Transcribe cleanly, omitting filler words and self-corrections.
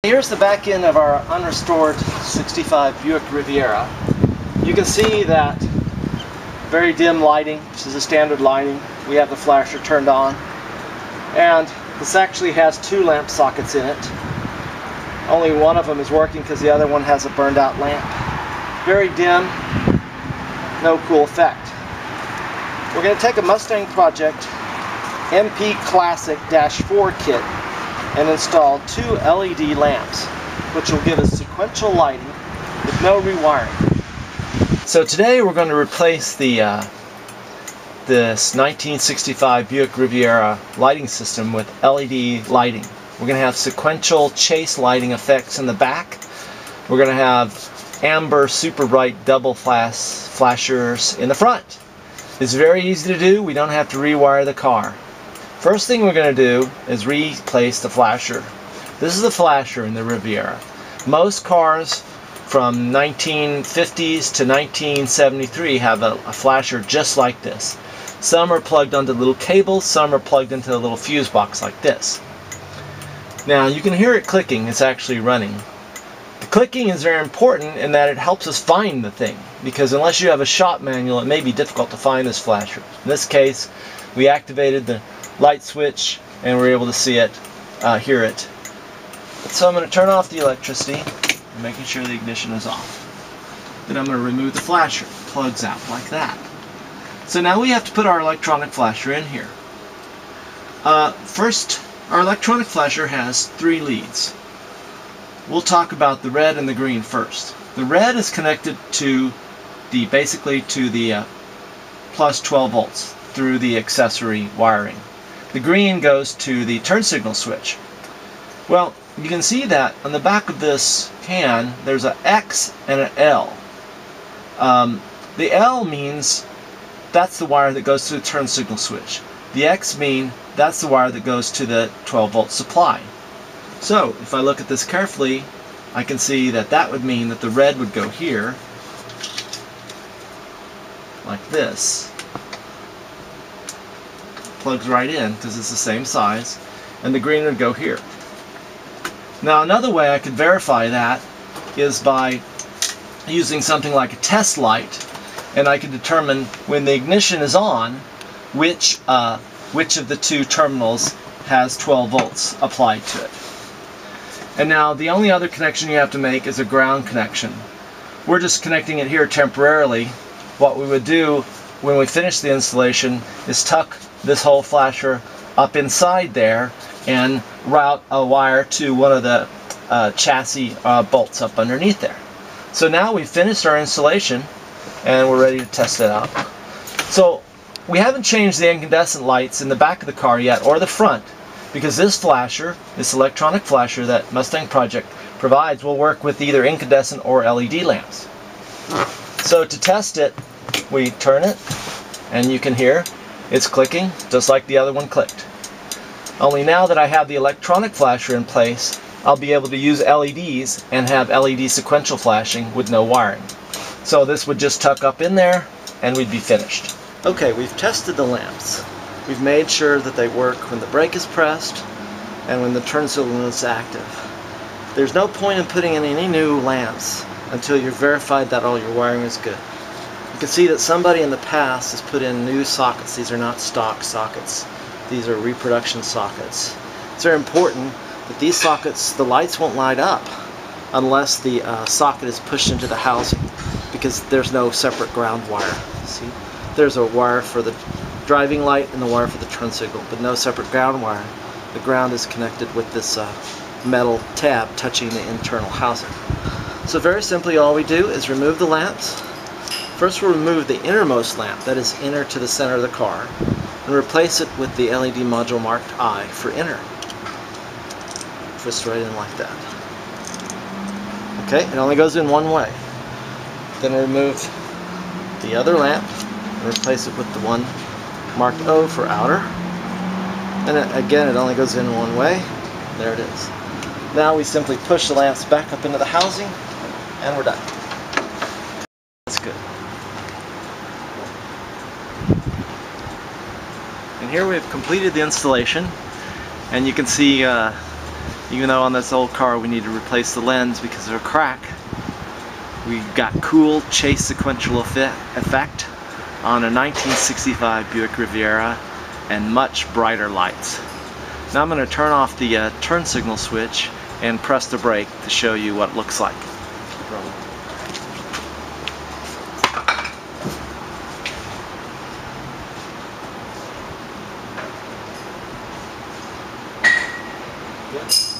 Here's the back end of our unrestored 65 Buick Riviera. You can see that very dim lighting. This is a standard lighting. We have the flasher turned on. And this actually has two lamp sockets in it. Only one of them is working because the other one has a burned out lamp. Very dim, no cool effect. We're going to take a Mustang Project MP Classic -4 kit and install two LED lamps, which will give us sequential lighting with no rewiring. So today we're going to replace this 1965 Buick Riviera lighting system with LED lighting. We're going to have sequential chase lighting effects in the back. We're going to have amber super bright double flashers in the front. It's very easy to do. We don't have to rewire the car. First thing we're going to do is replace the flasher. This is the flasher in the Riviera. Most cars from 1950s to 1973 have a flasher just like this. Some are plugged onto little cables, some are plugged into a little fuse box like this. Now you can hear it clicking, it's actually running. The clicking is very important in that it helps us find the thing, because unless you have a shop manual it may be difficult to find this flasher. In this case we activated the light switch and we're able to see it, hear it. So I'm going to turn off the electricity, making sure the ignition is off. Then I'm going to remove the flasher. It plugs out like that. So now we have to put our electronic flasher in here. First, our electronic flasher has three leads. We'll talk about the red and the green first. The red is connected to basically to the plus 12 volts through the accessory wiring. The green goes to the turn signal switch. Well, you can see that on the back of this can there's an X and an L. The L means that's the wire that goes to the turn signal switch. The X means that's the wire that goes to the 12 volt supply. So if I look at this carefully, I can see that that would mean that the red would go here like this. Plugs right in because it's the same size, and the green would go here. Now another way I could verify that is by using something like a test light, and I can determine when the ignition is on which of the two terminals has 12 volts applied to it. And now the only other connection you have to make is a ground connection. We're just connecting it here temporarily. What we would do when we finish the installation is tuck this whole flasher up inside there and route a wire to one of the chassis bolts up underneath there. So now we've finished our installation and we're ready to test it out. So we haven't changed the incandescent lights in the back of the car yet, or the front, because this flasher, this electronic flasher that Mustang Project provides, will work with either incandescent or LED lamps. So to test it, we turn it and you can hear it's clicking just like the other one clicked. Only now that I have the electronic flasher in place, I'll be able to use LEDs and have LED sequential flashing with no wiring. So this would just tuck up in there and we'd be finished. Okay, we've tested the lamps. We've made sure that they work when the brake is pressed and when the turn signal is active. There's no point in putting in any new lamps until you've verified that all your wiring is good. You can see that somebody in the past has put in new sockets. These are not stock sockets. These are reproduction sockets. It's very important that these sockets, the lights won't light up unless the socket is pushed into the housing, because there's no separate ground wire. See, there's a wire for the driving light and the wire for the turn signal, but no separate ground wire. The ground is connected with this metal tab touching the internal housing. So very simply all we do is remove the lamps. First we'll remove the innermost lamp, that is inner to the center of the car, and replace it with the LED module marked I for inner. Twist right in like that. Okay, it only goes in one way. Then remove the other lamp and replace it with the one marked O for outer. And again, it only goes in one way. There it is. Now we simply push the lamps back up into the housing and we're done. That's good. And here we have completed the installation, and you can see Even though on this old car we need to replace the lens because of a crack, we got cool chase sequential effect on a 1965 Buick Riviera and much brighter lights. Now I'm going to turn off the turn signal switch and press the brake to show you what it looks like. Yep.